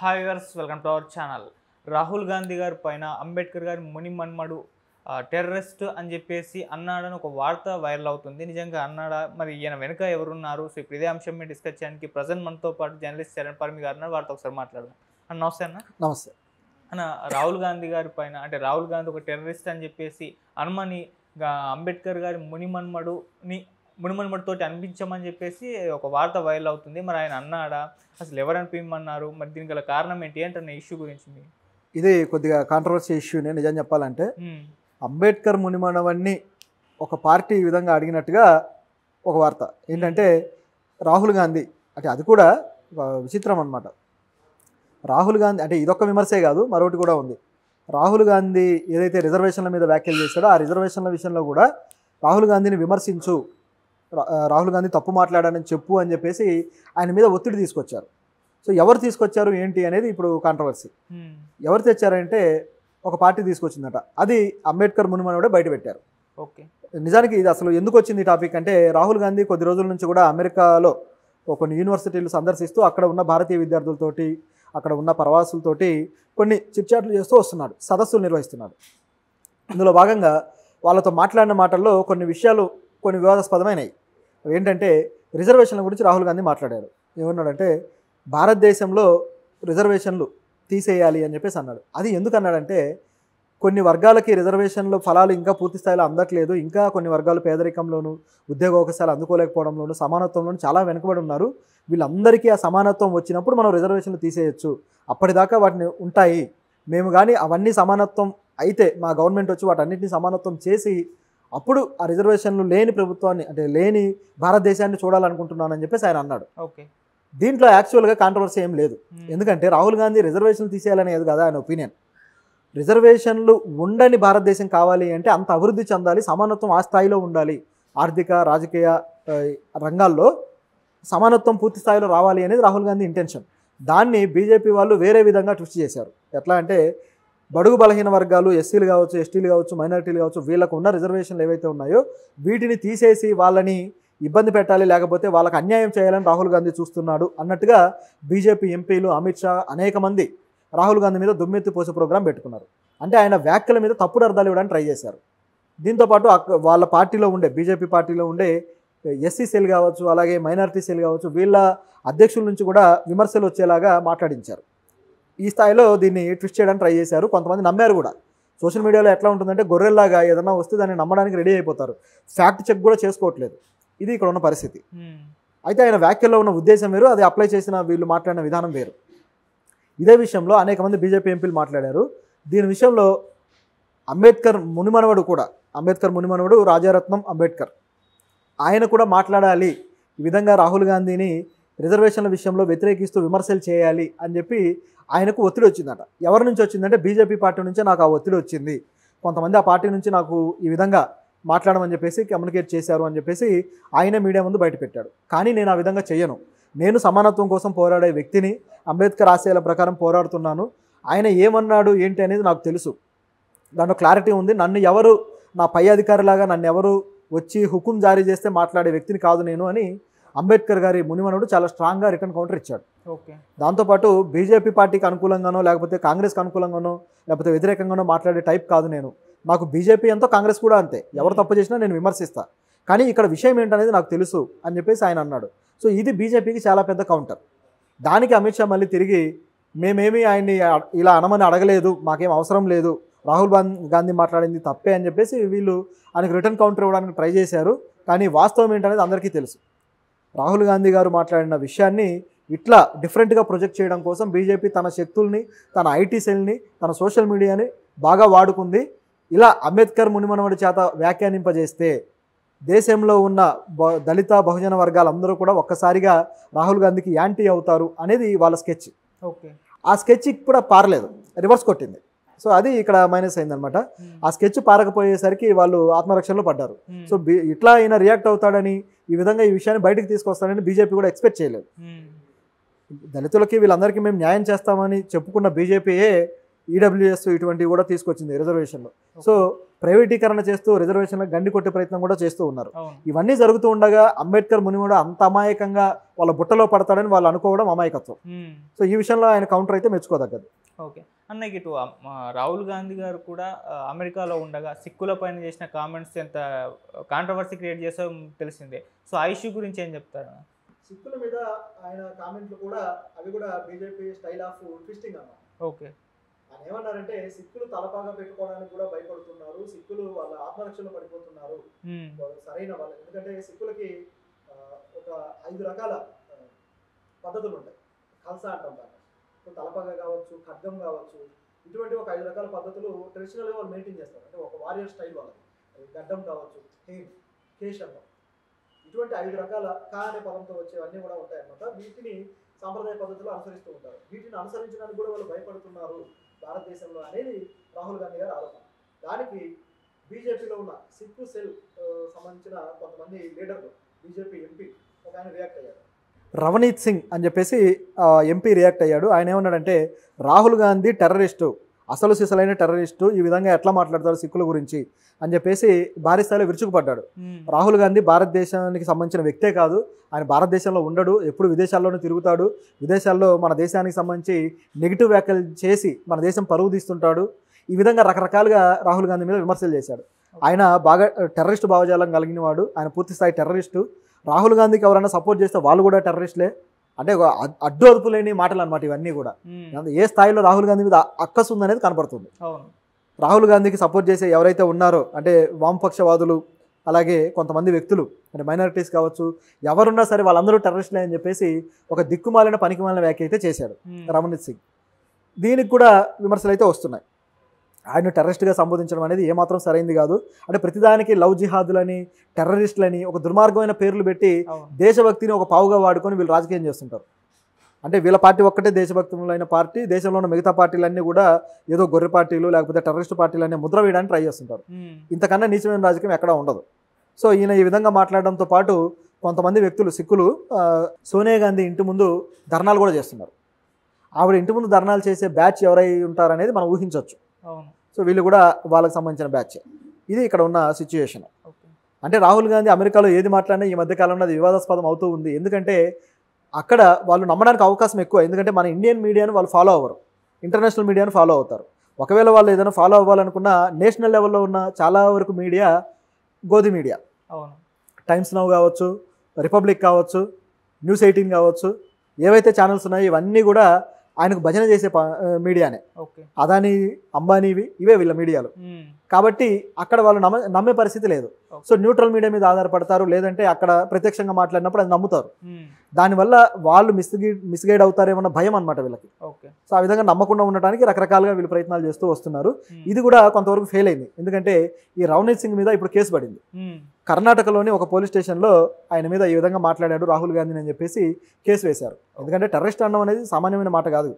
Hi viewers, welcome to our channel. Rahul Gandhi గారి పైన అంబేద్కర్ గారి మునిమన్మడు టెర్రరిస్ట్ అని చెప్పేసి అన్నాడని ఒక వార్త వైరల్ అవుతుంది. నిజంగా అన్నాడా? మరి ఈయన వెనుక ఎవరున్నారు? సో ఇప్పుడు ఇదే అంశం మీద డిస్కస్ చేయడానికి ప్రజెంట్ మనతో పాటు జర్నలిస్ట్ చరణ్ పరమి గారు ఉన్నారు. వారితో ఒకసారి మాట్లాడదాం. నమస్తే అన్న. నమస్తే అన్న, రాహుల్ గాంధీ గారి పైన అంటే రాహుల్ గాంధీ ఒక టెర్రరిస్ట్ అని చెప్పేసి అనుమని అంబేద్కర్ గారి మునిమన్మడితోటి అనిపించమని చెప్పేసి ఒక వార్త వైరల్ అవుతుంది. మరి ఆయన అన్నాడా? అసలు ఎవరు అనిపించమన్నారు? మరి దీనికి గల కారణం ఏంటి ఏంటన్న ఇష్యూ గురించి ఇది కొద్దిగా కాంట్రవర్సీ ఇష్యూనే. నిజం చెప్పాలంటే అంబేద్కర్ మునిమనవన్ని ఒక పార్టీ ఈ విధంగా అడిగినట్టుగా ఒక వార్త ఏంటంటే రాహుల్ గాంధీ అంటే అది కూడా విచిత్రం అన్నమాట. రాహుల్ గాంధీ అంటే ఇదొక్క విమర్శే కాదు, మరొకటి కూడా ఉంది. రాహుల్ గాంధీ ఏదైతే రిజర్వేషన్ల మీద వ్యాఖ్యలు చేశాడో ఆ రిజర్వేషన్ల విషయంలో కూడా రాహుల్ గాంధీని విమర్శించు, రాహుల్ గాంధీ తప్పు మాట్లాడానని చెప్పు అని చెప్పేసి ఆయన మీద ఒత్తిడి తీసుకొచ్చారు. సో ఎవరు తీసుకొచ్చారు ఏంటి అనేది ఇప్పుడు కాంట్రవర్సీ. ఎవరు తెచ్చారంటే ఒక పార్టీ తీసుకొచ్చిందట. అది అంబేద్కర్ మునిమనవడే బయట పెట్టారు. ఓకే, నిజానికి ఇది అసలు ఎందుకు వచ్చింది టాపిక్ అంటే రాహుల్ గాంధీ కొద్ది రోజుల నుంచి కూడా అమెరికాలో కొన్ని యూనివర్సిటీలు సందర్శిస్తూ అక్కడ ఉన్న భారతీయ విద్యార్థులతోటి అక్కడ ఉన్న ప్రవాసులతోటి కొన్ని చిట్చాట్లు చేస్తూ వస్తున్నాడు, సదస్సులు నిర్వహిస్తున్నాడు. ఇందులో భాగంగా వాళ్ళతో మాట్లాడిన మాటల్లో కొన్ని విషయాలు కొన్ని వివాదాస్పదమైనవి. ఏంటంటే రిజర్వేషన్ల గురించి రాహుల్ గాంధీ మాట్లాడారు. ఏమన్నాడంటే భారతదేశంలో రిజర్వేషన్లు తీసేయాలి అని చెప్పేసి అన్నాడు. అది ఎందుకు అన్నాడంటే కొన్ని వర్గాలకి రిజర్వేషన్లు ఫలాలు ఇంకా పూర్తి స్థాయిలో అందట్లేదు, ఇంకా కొన్ని వర్గాలు పేదరికంలోను ఉద్యోగ అవకాశాలు అందుకోలేకపోవడంలోను సమానత్వంలోను చాలా వెనుకబడి ఉన్నారు. వీళ్ళందరికీ ఆ సమానత్వం వచ్చినప్పుడు మనం రిజర్వేషన్లు తీసేయచ్చు, అప్పటిదాకా వాటిని ఉంటాయి. మేము కానీ అవన్నీ సమానత్వం అయితే మా గవర్నమెంట్ వచ్చి వాటన్నిటిని సమానత్వం చేసి అప్పుడు ఆ రిజర్వేషన్లు లేని ప్రభుత్వాన్ని అంటే లేని భారతదేశాన్ని చూడాలనుకుంటున్నానని చెప్పేసి ఆయన అన్నాడు. ఓకే, దీంట్లో యాక్చువల్గా కాంట్రవర్సీ ఏం లేదు. ఎందుకంటే రాహుల్ గాంధీ రిజర్వేషన్లు తీసేయాలనేది కదా ఆయన ఒపీనియన్. రిజర్వేషన్లు ఉండని భారతదేశం కావాలి అంటే అంత అభివృద్ధి చెందాలి, సమానత్వం ఆ స్థాయిలో ఉండాలి, ఆర్థిక రాజకీయ రంగాల్లో సమానత్వం పూర్తి స్థాయిలో రావాలి అనేది రాహుల్ గాంధీ ఇంటెన్షన్. దాన్ని బీజేపీ వాళ్ళు వేరే విధంగా ట్విస్ట్ చేశారు. ఎట్లా అంటే బడుగు బలహీన వర్గాలు ఎస్సీలు కావచ్చు, ఎస్టీలు కావచ్చు, మైనారిటీలు కావచ్చు, వీళ్ళకు ఉన్న రిజర్వేషన్లు ఏవైతే ఉన్నాయో వీటిని తీసేసి వాళ్ళని ఇబ్బంది పెట్టాలి, లేకపోతే వాళ్ళకి అన్యాయం చేయాలని రాహుల్ గాంధీ చూస్తున్నాడు అన్నట్టుగా బీజేపీ ఎంపీలు అమిత్ షా అనేక మంది రాహుల్ గాంధీ మీద దుమ్మెత్తి పోసే ప్రోగ్రాం పెట్టుకున్నారు. అంటే ఆయన వ్యాఖ్యల మీద తప్పుడు అర్థాలు ఇవ్వడానికి ట్రై చేశారు. దీంతోపాటు వాళ్ళ పార్టీలో ఉండే బీజేపీ పార్టీలో ఉండే ఎస్సీ సెల్ కావచ్చు, అలాగే మైనారిటీ సెల్ కావచ్చు, వీళ్ళ అధ్యక్షుల నుంచి కూడా విమర్శలు వచ్చేలాగా మాట్లాడించారు. ఈ స్థాయిలో దీన్ని ట్విస్ట్ చేయడానికి ట్రై చేశారు. కొంతమంది నమ్మారు కూడా. సోషల్ మీడియాలో ఎట్లా ఉంటుందంటే గొర్రెల్లాగా ఏదన్నా వస్తే దాన్ని నమ్మడానికి రెడీ అయిపోతారు, ఫ్యాక్ట్ చెక్ కూడా చేసుకోవట్లేదు. ఇది ఇక్కడ ఉన్న పరిస్థితి. అయితే ఆయన వ్యాఖ్యల్లో ఉన్న ఉద్దేశం వేరు, అది అప్లై చేసిన వీళ్ళు మాట్లాడిన విధానం వేరు. ఇదే విషయంలో అనేక మంది బీజేపీ ఎంపీలు మాట్లాడారు. దీని విషయంలో అంబేద్కర్ మునిమనవడు రాజారత్నం అంబేద్కర్ ఆయన కూడా మాట్లాడాలి. ఈ విధంగా రాహుల్ గాంధీని రిజర్వేషన్ల విషయంలో వ్యతిరేకిస్తూ విమర్శలు చేయాలి అని చెప్పి ఆయనకు ఒత్తిడి వచ్చిందట. ఎవరి నుంచి వచ్చిందంటే బీజేపీ పార్టీ నుంచే నాకు ఆ ఒత్తిడి వచ్చింది, కొంతమంది ఆ పార్టీ నుంచి నాకు ఈ విధంగా మాట్లాడమని చెప్పేసి కమ్యూనికేట్ చేశారు అని చెప్పేసి ఆయన మీడియా ముందు బయటపెట్టాడు. కానీ నేను ఆ విధంగా చెయ్యను, నేను సమానత్వం కోసం పోరాడే వ్యక్తిని, అంబేద్కర్ ఆశయాల ప్రకారం పోరాడుతున్నాను. ఆయన ఏమన్నాడు ఏంటి అనేది నాకు తెలుసు, దాంట్లో క్లారిటీ ఉంది. నన్ను ఎవరు నా పై అధికారిలాగా నన్ను ఎవరు వచ్చి హుకుం జారీ చేస్తే మాట్లాడే వ్యక్తిని కాదు నేను అని అంబేద్కర్ గారి మునిమనుడు చాలా స్ట్రాంగ్గా రిటర్న్ కౌంటర్ ఇచ్చాడు. ఓకే, దాంతోపాటు బీజేపీ పార్టీకి అనుకూలంగానో లేకపోతే కాంగ్రెస్కి అనుకూలంగానో లేకపోతే వ్యతిరేకంగానో మాట్లాడే టైప్ కాదు నేను. నాకు బీజేపీ ఎంతో కాంగ్రెస్ కూడా అంతే, ఎవరు తప్పు చేసినా నేను విమర్శిస్తా, కానీ ఇక్కడ విషయం ఏంటనేది నాకు తెలుసు అని చెప్పేసి ఆయన అన్నాడు. సో ఇది బీజేపీకి చాలా పెద్ద కౌంటర్. దానికి అమిత్ షా మళ్ళీ తిరిగి మేమేమీ ఆయన్ని ఇలా అనమని అడగలేదు, మాకేం అవసరం లేదు, రాహుల్ గాంధీ మాట్లాడింది తప్పే అని చెప్పేసి వీళ్ళు ఆయనకు రిటర్న్ కౌంటర్ ఇవ్వడానికి ట్రై చేశారు. కానీ వాస్తవం ఏంటనేది అందరికీ తెలుసు. రాహుల్ గాంధీ గారు మాట్లాడిన విషయాన్ని ఇట్లా డిఫరెంట్గా ప్రొజెక్ట్ చేయడం కోసం బీజేపీ తన శక్తుల్ని, తన ఐటీ సెల్ని, తన సోషల్ మీడియాని బాగా వాడుకుంది. ఇలా అంబేద్కర్ మునిమనవడి చేత వ్యాఖ్యానింపజేస్తే దేశంలో ఉన్న దళిత బహుజన వర్గాలందరూ కూడా ఒక్కసారిగా రాహుల్ గాంధీకి యాంటీ అవుతారు అనేది వాళ్ళ స్కెచ్. ఓకే, ఆ స్కెచ్ కూడా పారలేదు, రివర్స్ కొట్టింది. సో అది ఇక్కడ మైనస్ అయిందనమాట. ఆ స్కెచ్ పారకపోయేసరికి వాళ్ళు ఆత్మరక్షణలో పడ్డారు. సో ఇట్లా అయినా రియాక్ట్ అవుతాడని, ఈ విధంగా ఈ విషయాన్ని బయటకు తీసుకొస్తాడని బీజేపీ కూడా ఎక్స్పెక్ట్ చేయలేదు. దళితులకి వీళ్ళందరికీ మేము న్యాయం చేస్తామని చెప్పుకున్న బీజేపీయే ఈడబ్ల్యూఎస్ ఇటువంటివి కూడా తీసుకొచ్చింది రిజర్వేషన్లో. సో ప్రైవేటీకరణ చేస్తూ రిజర్వేషన్లకు గండి కొట్టే ప్రయత్నం కూడా చేస్తూ ఉన్నారు. ఇవన్నీ జరుగుతూ ఉండగా అంబేద్కర్ మునిమడు అంత అమాయకంగా వాళ్ళ బుట్టలో పడతాడని వాళ్ళు అనుకోవడం అమాయకత్వం. సో ఈ విషయంలో ఆయన కౌంటర్ అయితే మెచ్చుకోదగ్గది. ఓకే అన్న, ఇటు రాహుల్ గాంధీ గారు కూడా అమెరికాలో ఉండగా సిక్కుల పైన చేసిన కామెంట్స్ ఎంత కాంట్రవర్సీ క్రియేట్ చేసో తెలిసిందే. సో ఆ ఇష్యూ గురించి ఏం చెప్తారు? సిక్కుల మీద ఆయన కామెంట్లు కూడా అవి కూడా బీజేపీ స్టైల్ ఆఫ్ ట్విస్టింగ్ అన్నమాట. ఓకే, ఆయన ఏమన్నారంటే సిక్కులు తలపాగా పెట్టుకోవడానికి కూడా భయపడుతున్నారు, సిక్కులు వాళ్ళ ఆత్మరక్షణలో పడిపోతున్నారు, సరైన వాళ్ళు. ఎందుకంటే సిక్కులకి ఒక 5 రకాల పద్ధతులు ఉంటాయి. ఖల్సా అంటాం దాన్ని. తలపాగా కావచ్చు, ఖడ్గం కావచ్చు, ఇటువంటి ఒక 5 రకాల పద్ధతులు ట్రెడిషనల్గా వాళ్ళు మెయింటైన్ చేస్తారు. అంటే ఒక వారియర్ స్టైల్ వాళ్ళది. గడ్డం కావచ్చు, హెయిర్, కేశంలో, ఇటువంటి 5 రకాల కా అనే పదంతో వచ్చేవన్నీ కూడా ఉంటాయన్నమాట. వీటిని సాంప్రదాయ పద్ధతిలో అనుసరిస్తూ ఉంటారు. వీటిని అనుసరించడానికి కూడా వాళ్ళు భయపడుతున్నారు భారతదేశంలో అనేది రాహుల్ గాంధీ గారి ఆరోపణ. దానికి బీజేపీలో ఉన్న సిక్కు సెల్ సంబంధించిన కొంతమంది లీడర్లు, బీజేపీ ఎంపీ ఒక ఆయన రియాక్ట్ అయ్యారు. రవనీత్ సింగ్ అని చెప్పేసి ఎంపీ రియాక్ట్ అయ్యాడు. ఆయన ఏమన్నాడంటే రాహుల్ గాంధీ టెర్రరిస్టు, అసలు సిసలైన టెర్రరిస్టు, ఈ విధంగా ఎట్లా మాట్లాడతారు సిక్కుల గురించి అని చెప్పేసి భారీ స్థాయిలో విరుచుకుపడ్డాడు. రాహుల్ గాంధీ భారతదేశానికి సంబంధించిన వ్యక్తే కాదు, ఆయన భారతదేశంలో ఉండడు, ఎప్పుడు విదేశాల్లోనే తిరుగుతాడు, విదేశాల్లో మన దేశానికి సంబంధించి నెగిటివ్ వ్యాఖ్యలు చేసి మన దేశం పరువు తీస్తుంటాడు. ఈ విధంగా రకరకాలుగా రాహుల్ గాంధీ మీద విమర్శలు చేశాడు. ఆయన బాగా టెర్రరిస్టు భావజాలం కలిగిన వాడు, ఆయన పూర్తి స్థాయి టెర్రరిస్టు. రాహుల్ గాంధీకి ఎవరైనా సపోర్ట్ చేస్తే వాళ్ళు కూడా టెర్రరిస్టులే. అంటే అడ్డు అదుపు లేని మాటలు అనమాట ఇవన్నీ కూడా. ఏ స్థాయిలో రాహుల్ గాంధీ మీద అక్కసు ఉందనేది కనపడుతుంది. రాహుల్ గాంధీకి సపోర్ట్ చేసే ఎవరైతే ఉన్నారో అంటే వామపక్షవాదులు, అలాగే కొంతమంది వ్యక్తులు అంటే మైనారిటీస్ కావచ్చు, ఎవరున్నా సరే వాళ్ళందరూ టెర్రరిస్టులే అని చెప్పేసి ఒక దిక్కుమాలిన పనికిమాలిన వ్యాఖ్య అయితే చేశాడు రవనీత్ సింగ్. దీనికి కూడా విమర్శలు అయితే వస్తున్నాయి. ఆయన టెర్రరిస్ట్గా సంబోధించడం అనేది ఏమాత్రం సరైంది కాదు. అంటే ప్రతిదానికి లవ్ జిహాదులని, టెర్రరిస్టులని ఒక దుర్మార్గమైన పేర్లు పెట్టి దేశభక్తిని ఒక పావుగా వాడుకొని వీళ్ళు రాజకీయం చేస్తుంటారు. అంటే వీళ్ళ పార్టీ ఒక్కటే దేశభక్తులైన పార్టీ, దేశంలో ఉన్న మిగతా పార్టీలన్నీ కూడా ఏదో గొర్రె పార్టీలు లేకపోతే టెర్రరిస్ట్ పార్టీలు అనే ముద్ర వేయడానికి ట్రై చేస్తుంటారు. ఇంతకన్నా నీచమైన రాజకీయం ఎక్కడా ఉండదు. సో ఈయన ఈ విధంగా మాట్లాడడంతో పాటు కొంతమంది వ్యక్తులు సిక్కులు సోనియా గాంధీ ఇంటి ముందు ధర్నాలు కూడా చేస్తున్నారు. ఆవిడ ఇంటి ముందు ధర్నాలు చేసే బ్యాచ్ ఎవరై ఉంటారనేది మనం ఊహించవచ్చు. సో వీళ్ళు కూడా వాళ్ళకి సంబంధించిన బ్యాచ్. ఇది ఇక్కడ ఉన్న సిచ్యుయేషన్. అంటే రాహుల్ గాంధీ అమెరికాలో ఏది మాట్లాడినా ఈ మధ్యకాలంలో అది వివాదాస్పదం అవుతూ ఉంది. ఎందుకంటే అక్కడ వాళ్ళు నమ్మడానికి అవకాశం ఎక్కువ. ఎందుకంటే మన ఇండియన్ మీడియాను వాళ్ళు ఫాలో అవ్వరు, ఇంటర్నేషనల్ మీడియాను ఫాలో అవుతారు. ఒకవేళ వాళ్ళు ఏదైనా ఫాలో అవ్వాలనుకున్నా నేషనల్ లెవెల్లో ఉన్న చాలా వరకు మీడియా గోధి మీడియా, టైమ్స్ నౌ కావచ్చు, రిపబ్లిక్ కావచ్చు, న్యూస్ 18 కావచ్చు, ఏవైతే ఛానల్స్ ఉన్నాయో ఇవన్నీ కూడా ఆయనకు భజన చేసే మీడియానే. అదాని, అంబానీవి ఇవే వీళ్ళ మీడియాలు. కాబట్టి అక్కడ వాళ్ళు నమ్మే పరిస్థితి లేదు. సో న్యూట్రల్ మీడియా మీద ఆధారపడతారు, లేదంటే అక్కడ ప్రత్యక్షంగా మాట్లాడినప్పుడు అది నమ్ముతారు. దానివల్ల వాళ్ళు మిస్గైడ్ అవుతారేమన్న భయం అనమాట వీళ్ళకి. సో ఆ విధంగా నమ్మకుండా ఉండడానికి రకరకాలుగా వీళ్ళు ప్రయత్నాలు చేస్తూ వస్తున్నారు. ఇది కూడా కొంతవరకు ఫెయిల్ అయింది. ఎందుకంటే ఈ రవనీత్ సింగ్ మీద ఇప్పుడు కేసు పడింది. కర్ణాటకలోని ఒక పోలీస్ స్టేషన్లో ఆయన మీద ఈ విధంగా మాట్లాడాడు రాహుల్ గాంధీని అని చెప్పేసి కేసు వేశారు. ఎందుకంటే టెర్రరిస్ట్ అనడం అనేది సామాన్యమైన మాట కాదు.